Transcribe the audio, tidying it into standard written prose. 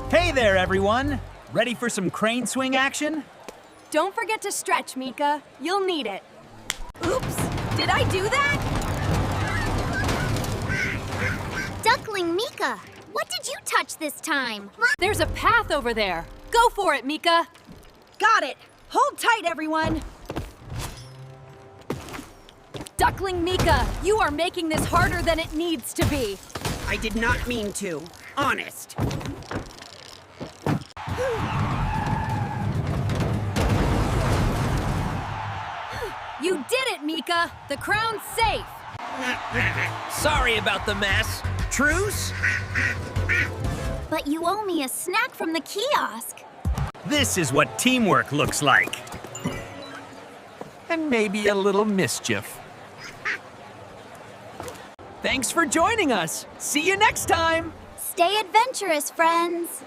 Hey there, everyone! Ready for some crane swing action? Don't forget to stretch, Mika. You'll need it. Oops! Did I do that? Duckling Mika, what did you touch this time? There's a path over there. Go for it, Mika. Got it. Hold tight, everyone. Duckling Mika, you are making this harder than it needs to be. I did not mean to. Honest. You did it, Mika. The crown's safe. Sorry about the mess. Truce? But you owe me a snack from the kiosk. This is what teamwork looks like. And maybe a little mischief. Thanks for joining us. See you next time. Stay adventurous, friends.